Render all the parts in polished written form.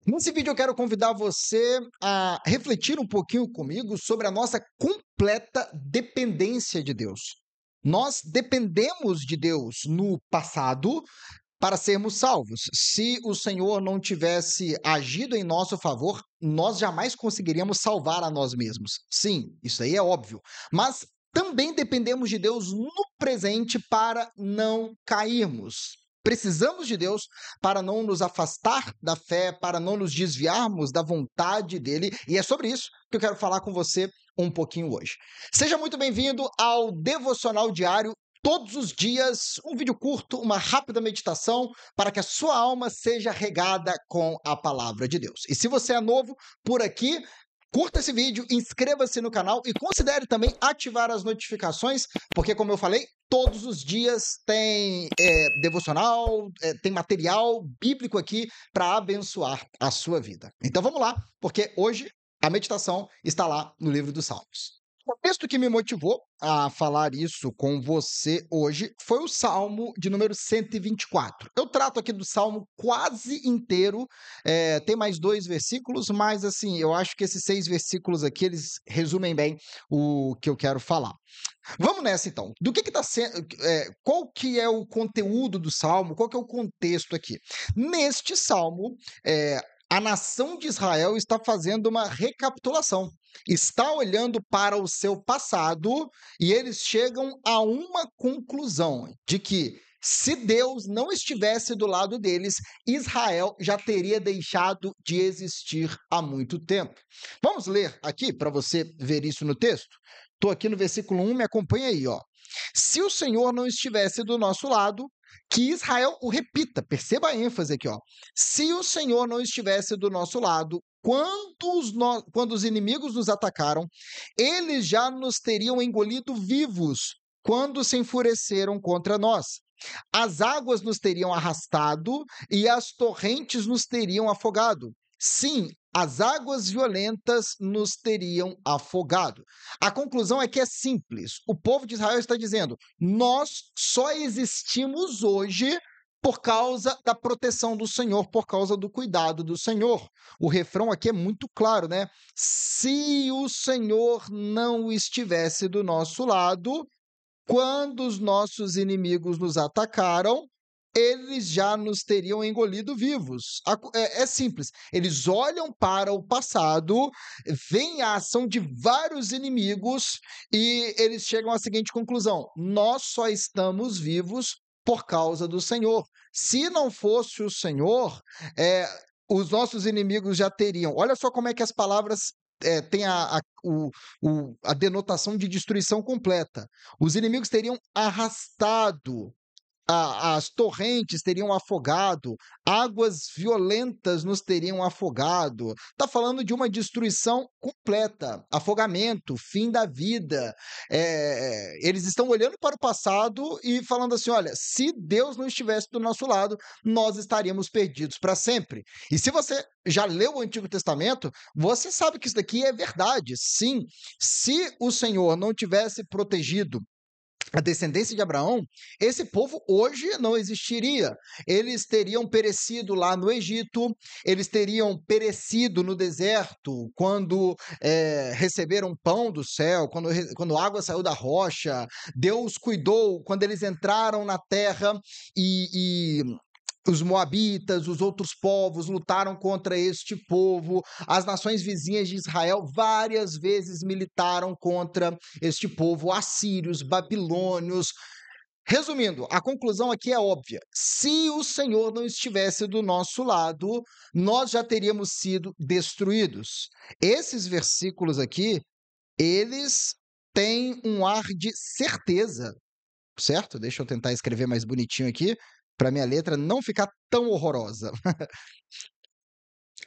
Nesse vídeo eu quero convidar você a refletir um pouquinho comigo sobre a nossa completa dependência de Deus. Nós dependemos de Deus no passado para sermos salvos. Se o Senhor não tivesse agido em nosso favor, nós jamais conseguiríamos salvar a nós mesmos. Sim, isso aí é óbvio. Mas também dependemos de Deus no presente para não cairmos. Precisamos de Deus para não nos afastar da fé, para não nos desviarmos da vontade dele, e é sobre isso que eu quero falar com você um pouquinho hoje. Seja muito bem-vindo ao Devocional Diário. Todos os dias, um vídeo curto, uma rápida meditação para que a sua alma seja regada com a palavra de Deus. E se você é novo por aqui, curta esse vídeo, inscreva-se no canal e considere também ativar as notificações, porque, como eu falei, todos os dias tem devocional, tem material bíblico aqui para abençoar a sua vida. Então vamos lá, porque hoje a meditação está lá no livro dos Salmos. O texto que me motivou a falar isso com você hoje foi o Salmo de número 124. Eu trato aqui do Salmo quase inteiro, tem mais 2 versículos, mas assim, eu acho que esses 6 versículos aqui, eles resumem bem o que eu quero falar. Vamos nessa então. Do que está sendo, qual que é o conteúdo do Salmo, qual que é o contexto aqui? Neste Salmo, a nação de Israel está fazendo uma recapitulação, está olhando para o seu passado e eles chegam a uma conclusão de que se Deus não estivesse do lado deles, Israel já teria deixado de existir há muito tempo. Vamos ler aqui para você ver isso no texto? Estou aqui no versículo 1, me acompanha aí, ó. Se o Senhor não estivesse do nosso lado, que Israel o repita, perceba a ênfase aqui, ó. Se o Senhor não estivesse do nosso lado, quando os inimigos nos atacaram, eles já nos teriam engolido vivos quando se enfureceram contra nós. As águas nos teriam arrastado e as torrentes nos teriam afogado. Sim, as águas violentas nos teriam afogado. A conclusão é que é simples. O povo de Israel está dizendo: nós só existimos hoje por causa da proteção do Senhor, por causa do cuidado do Senhor. O refrão aqui é muito claro, né? Se o Senhor não estivesse do nosso lado, quando os nossos inimigos nos atacaram, eles já nos teriam engolido vivos. É simples. Eles olham para o passado, veem a ação de vários inimigos e eles chegam à seguinte conclusão: nós só estamos vivos por causa do Senhor. Se não fosse o Senhor, eh, os nossos inimigos já teriam. Olha só como é que as palavras têm a denotação de destruição completa. Os inimigos teriam arrastado, as torrentes teriam afogado, águas violentas nos teriam afogado. Está falando de uma destruição completa, afogamento, fim da vida. Eles estão olhando para o passado e falando assim: olha, se Deus não estivesse do nosso lado, nós estaríamos perdidos para sempre. E se você já leu o Antigo Testamento, você sabe que isso daqui é verdade. Sim, se o Senhor não tivesse protegido a descendência de Abraão, esse povo hoje não existiria. Eles teriam perecido lá no Egito, eles teriam perecido no deserto quando receberam pão do céu, quando a água saiu da rocha. Deus cuidou quando eles entraram na terra e os moabitas, os outros povos lutaram contra este povo. As nações vizinhas de Israel várias vezes militaram contra este povo, assírios, babilônios. Resumindo, a conclusão aqui é óbvia: se o Senhor não estivesse do nosso lado, nós já teríamos sido destruídos. Esses versículos aqui, eles têm um ar de certeza, certo? Deixa eu tentar escrever mais bonitinho aqui, para minha letra não ficar tão horrorosa.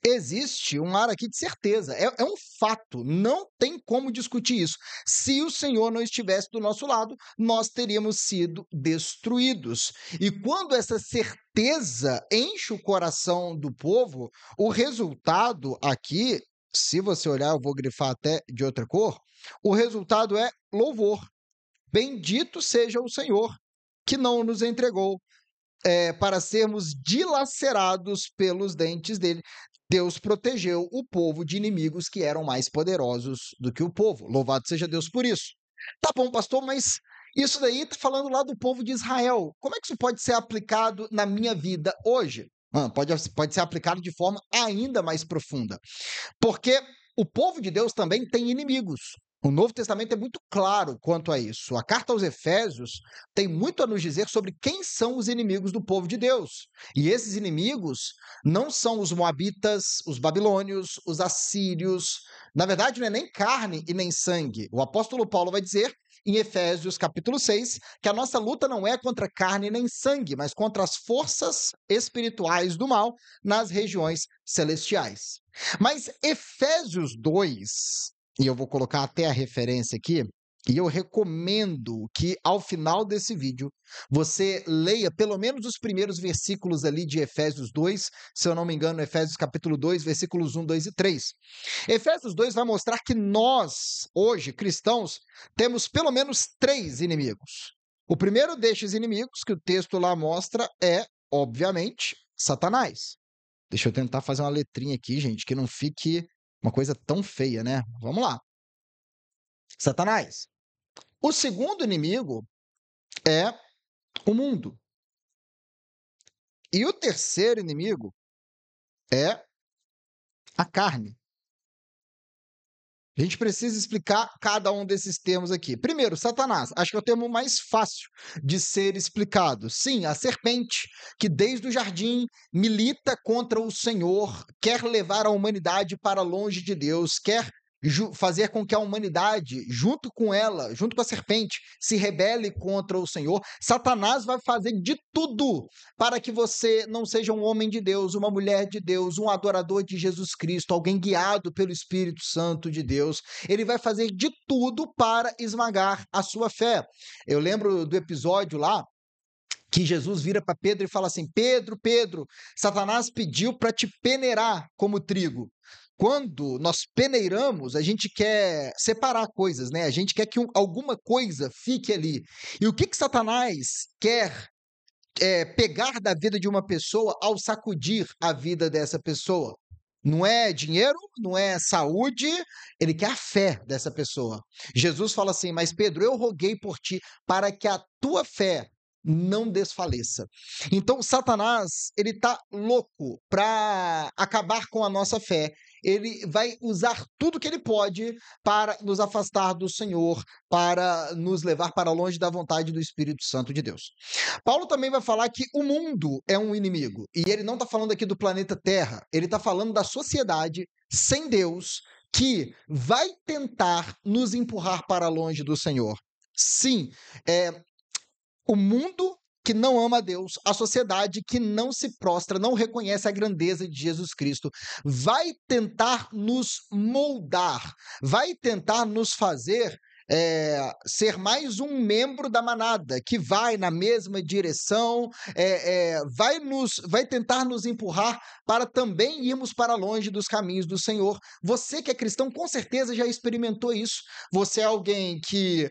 Existe um ar aqui de certeza, é um fato, não tem como discutir isso. Se o Senhor não estivesse do nosso lado, nós teríamos sido destruídos. E quando essa certeza enche o coração do povo, o resultado aqui, se você olhar, eu vou grifar até de outra cor, o resultado é louvor. Bendito seja o Senhor que não nos entregou para sermos dilacerados pelos dentes dele. Deus protegeu o povo de inimigos que eram mais poderosos do que o povo. Louvado seja Deus por isso. Tá bom, pastor, mas isso daí está falando lá do povo de Israel. Como é que isso pode ser aplicado na minha vida hoje? Pode ser aplicado de forma ainda mais profunda. Porque o povo de Deus também tem inimigos. O Novo Testamento é muito claro quanto a isso. A carta aos Efésios tem muito a nos dizer sobre quem são os inimigos do povo de Deus. E esses inimigos não são os moabitas, os babilônios, os assírios. Na verdade, não é nem carne e nem sangue. O apóstolo Paulo vai dizer em Efésios capítulo 6 que a nossa luta não é contra carne nem sangue, mas contra as forças espirituais do mal nas regiões celestiais. Mas Efésios 2, e eu vou colocar até a referência aqui, e eu recomendo que ao final desse vídeo você leia pelo menos os primeiros versículos ali de Efésios 2, se eu não me engano, Efésios capítulo 2, versículos 1, 2 e 3. Efésios 2 vai mostrar que nós, hoje, cristãos, temos pelo menos 3 inimigos. O primeiro destes inimigos que o texto lá mostra é, obviamente, Satanás. Deixa eu tentar fazer uma letrinha aqui, gente, que não fique uma coisa tão feia, né? Vamos lá. Satanás. O segundo inimigo é o mundo. E o terceiro inimigo é a carne. A gente precisa explicar cada um desses termos aqui. Primeiro, Satanás. Acho que é o termo mais fácil de ser explicado. Sim, a serpente, que desde o jardim milita contra o Senhor, quer levar a humanidade para longe de Deus, quer fazer com que a humanidade, junto com ela, junto com a serpente, se rebele contra o Senhor. Satanás vai fazer de tudo para que você não seja um homem de Deus, uma mulher de Deus, um adorador de Jesus Cristo, alguém guiado pelo Espírito Santo de Deus. Ele vai fazer de tudo para esmagar a sua fé. Eu lembro do episódio lá que Jesus vira para Pedro e fala assim: Pedro, Pedro, Satanás pediu para te peneirar como trigo. Quando nós peneiramos, a gente quer separar coisas, né? A gente quer que alguma coisa fique ali. E o que Satanás quer pegar da vida de uma pessoa ao sacudir a vida dessa pessoa? Não é dinheiro, não é saúde, ele quer a fé dessa pessoa. Jesus fala assim: mas Pedro, eu roguei por ti para que a tua fé não desfaleça. Então, Satanás, ele tá louco para acabar com a nossa fé. Ele vai usar tudo que ele pode para nos afastar do Senhor, para nos levar para longe da vontade do Espírito Santo de Deus. Paulo também vai falar que o mundo é um inimigo. E ele não está falando aqui do planeta Terra, ele está falando da sociedade sem Deus que vai tentar nos empurrar para longe do Senhor. Sim, o mundo que não ama a Deus, a sociedade que não se prostra, não reconhece a grandeza de Jesus Cristo, vai tentar nos moldar, vai tentar nos fazer ser mais um membro da manada que vai na mesma direção, vai tentar nos empurrar para também irmos para longe dos caminhos do Senhor. Você que é cristão, com certeza já experimentou isso. Você é alguém que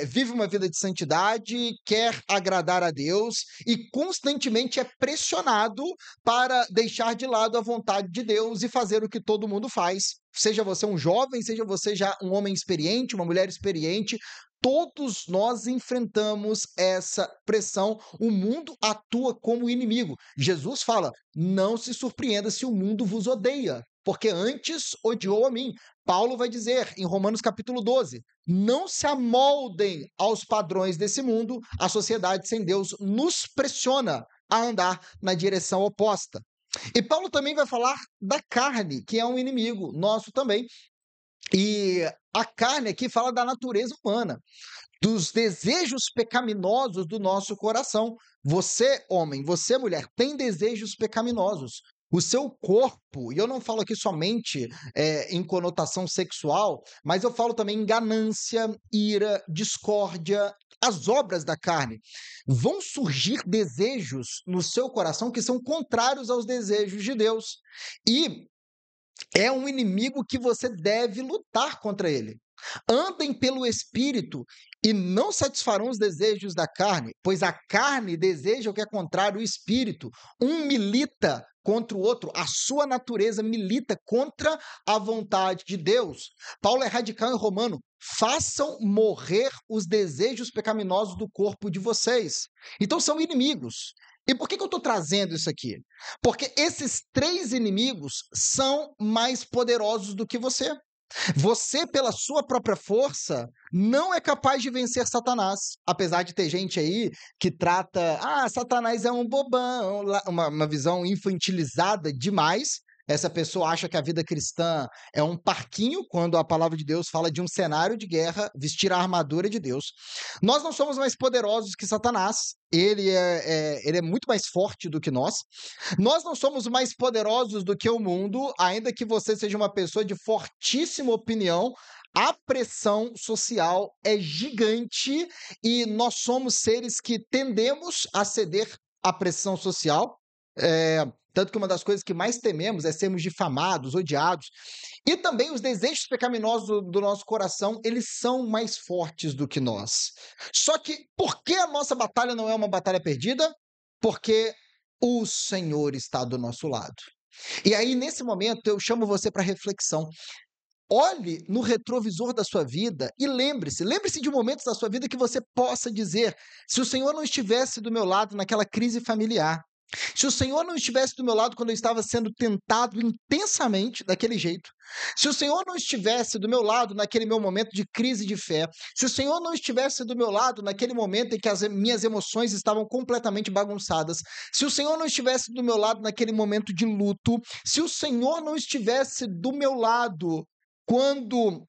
vive uma vida de santidade, quer agradar a Deus e constantemente é pressionado para deixar de lado a vontade de Deus e fazer o que todo mundo faz. Seja você um jovem, seja você já um homem experiente, uma mulher experiente, todos nós enfrentamos essa pressão. O mundo atua como inimigo. Jesus fala: não se surpreenda se o mundo vos odeia, porque antes odiou a mim. Paulo vai dizer em Romanos capítulo 12: não se amoldem aos padrões desse mundo, a sociedade sem Deus nos pressiona a andar na direção oposta. E Paulo também vai falar da carne, que é um inimigo nosso também. E a carne aqui fala da natureza humana, dos desejos pecaminosos do nosso coração. Você, homem, você, mulher, tem desejos pecaminosos. O seu corpo, e eu não falo aqui somente em conotação sexual, mas eu falo também em ganância, ira, discórdia, as obras da carne. Vão surgir desejos no seu coração que são contrários aos desejos de Deus. E é um inimigo que você deve lutar contra ele. Andem pelo Espírito e não satisfarão os desejos da carne, pois a carne deseja o que é contrário ao Espírito. Um milita contra o outro. A sua natureza milita contra a vontade de Deus. Paulo é radical em Romano. Façam morrer os desejos pecaminosos do corpo de vocês. Então são inimigos. E por que eu estou trazendo isso aqui? Porque esses três inimigos são mais poderosos do que você. Você, pela sua própria força, não é capaz de vencer Satanás. Apesar de ter gente aí que trata, Satanás é um bobão, uma visão infantilizada demais. Essa pessoa acha que a vida cristã é um parquinho, quando a palavra de Deus fala de um cenário de guerra, vestir a armadura de Deus. Nós não somos mais poderosos que Satanás. Ele é muito mais forte do que nós. Nós não somos mais poderosos do que o mundo, ainda que você seja uma pessoa de fortíssima opinião. A pressão social é gigante e nós somos seres que tendemos a ceder à pressão social. Tanto que uma das coisas que mais tememos é sermos difamados, odiados. E também os desejos pecaminosos do nosso coração, eles são mais fortes do que nós. Só que por que a nossa batalha não é uma batalha perdida? Porque o Senhor está do nosso lado. E aí, nesse momento, eu chamo você para reflexão. Olhe no retrovisor da sua vida e lembre-se de momentos da sua vida que você possa dizer: se o Senhor não estivesse do meu lado naquela crise familiar, se o Senhor não estivesse do meu lado quando eu estava sendo tentado intensamente daquele jeito, se o Senhor não estivesse do meu lado naquele meu momento de crise de fé, se o Senhor não estivesse do meu lado naquele momento em que as minhas emoções estavam completamente bagunçadas, se o Senhor não estivesse do meu lado naquele momento de luto, se o Senhor não estivesse do meu lado quando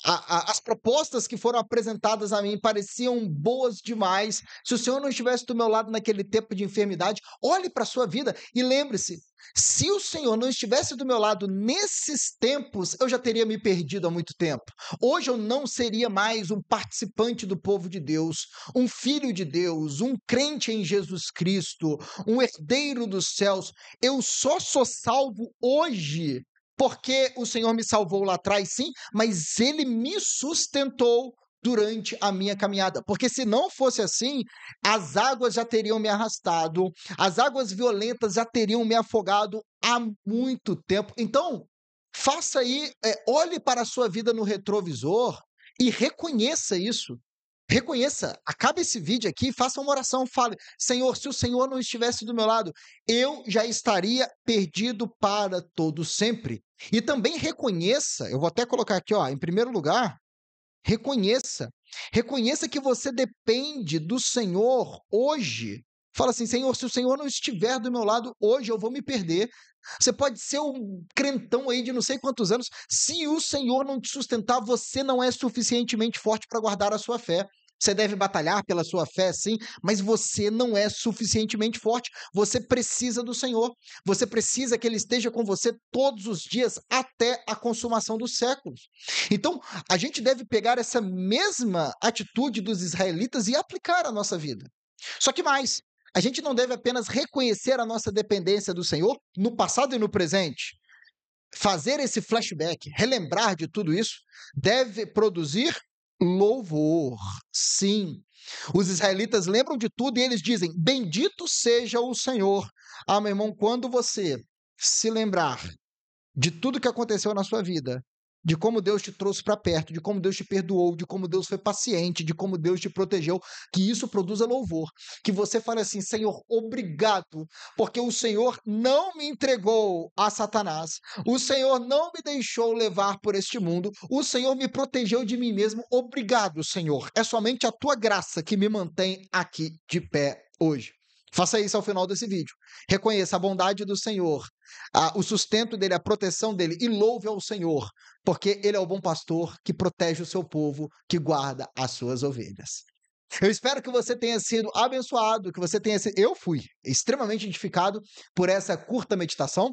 as propostas que foram apresentadas a mim pareciam boas demais, se o Senhor não estivesse do meu lado naquele tempo de enfermidade, olhe para a sua vida e lembre-se, se o Senhor não estivesse do meu lado nesses tempos, eu já teria me perdido há muito tempo. Hoje eu não seria mais um participante do povo de Deus, um filho de Deus, um crente em Jesus Cristo, um herdeiro dos céus. Eu só sou salvo hoje porque o Senhor me salvou lá atrás, sim, mas Ele me sustentou durante a minha caminhada. Porque se não fosse assim, as águas já teriam me arrastado, as águas violentas já teriam me afogado há muito tempo. Então, faça aí, olhe para a sua vida no retrovisor e reconheça isso. Reconheça, acabe esse vídeo aqui e faça uma oração, fale: Senhor, se o Senhor não estivesse do meu lado, eu já estaria perdido para todo sempre. E também reconheça, eu vou até colocar aqui, em primeiro lugar, reconheça que você depende do Senhor hoje. Fala assim: Senhor, se o Senhor não estiver do meu lado hoje, eu vou me perder. Você pode ser um crentão aí de não sei quantos anos, se o Senhor não te sustentar, você não é suficientemente forte para guardar a sua fé. Você deve batalhar pela sua fé, sim, mas você não é suficientemente forte. Você precisa do Senhor. Você precisa que Ele esteja com você todos os dias até a consumação dos séculos. Então, a gente deve pegar essa mesma atitude dos israelitas e aplicar à nossa vida. Só que mais, a gente não deve apenas reconhecer a nossa dependência do Senhor no passado e no presente. Fazer esse flashback, relembrar de tudo isso, deve produzir louvor. Sim. Os israelitas lembram de tudo e eles dizem: bendito seja o Senhor. Meu irmão, quando você se lembrar de tudo que aconteceu na sua vida, de como Deus te trouxe para perto, de como Deus te perdoou, de como Deus foi paciente, de como Deus te protegeu, que isso produza louvor. Que você fale assim: Senhor, obrigado, porque o Senhor não me entregou a Satanás, o Senhor não me deixou levar por este mundo, o Senhor me protegeu de mim mesmo. Obrigado, Senhor. É somente a tua graça que me mantém aqui de pé hoje. Faça isso ao final desse vídeo. Reconheça a bondade do Senhor, o sustento dele, a proteção dele, e louve ao Senhor, porque ele é o bom pastor que protege o seu povo, que guarda as suas ovelhas. Eu espero que você tenha sido abençoado, que você tenha sido... Eu fui extremamente edificado por essa curta meditação.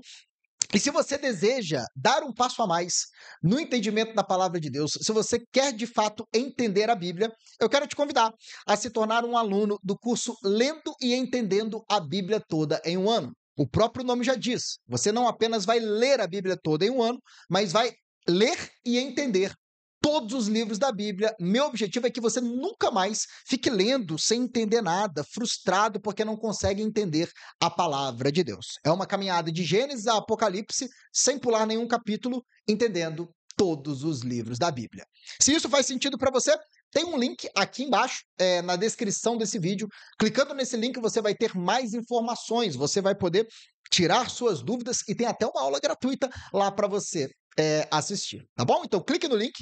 E se você deseja dar um passo a mais no entendimento da palavra de Deus, se você quer de fato entender a Bíblia, eu quero te convidar a se tornar um aluno do curso Lendo e Entendendo a Bíblia Toda em um Ano. O próprio nome já diz, você não apenas vai ler a Bíblia toda em um ano, mas vai ler e entender todos os livros da Bíblia. Meu objetivo é que você nunca mais fique lendo sem entender nada, frustrado porque não consegue entender a palavra de Deus. É uma caminhada de Gênesis a Apocalipse, sem pular nenhum capítulo, entendendo todos os livros da Bíblia. Se isso faz sentido para você, tem um link aqui embaixo, na descrição desse vídeo. Clicando nesse link, você vai ter mais informações, você vai poder tirar suas dúvidas e tem até uma aula gratuita lá para você assistir, tá bom? Então clique no link,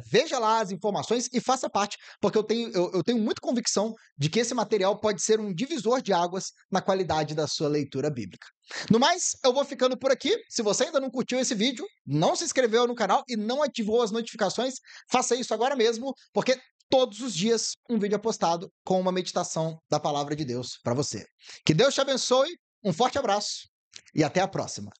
veja lá as informações e faça parte, porque eu tenho muita convicção de que esse material pode ser um divisor de águas na qualidade da sua leitura bíblica. No mais, eu vou ficando por aqui. Se você ainda não curtiu esse vídeo, não se inscreveu no canal e não ativou as notificações, faça isso agora mesmo, porque todos os dias um vídeo é postado com uma meditação da palavra de Deus para você. Que Deus te abençoe, um forte abraço e até a próxima.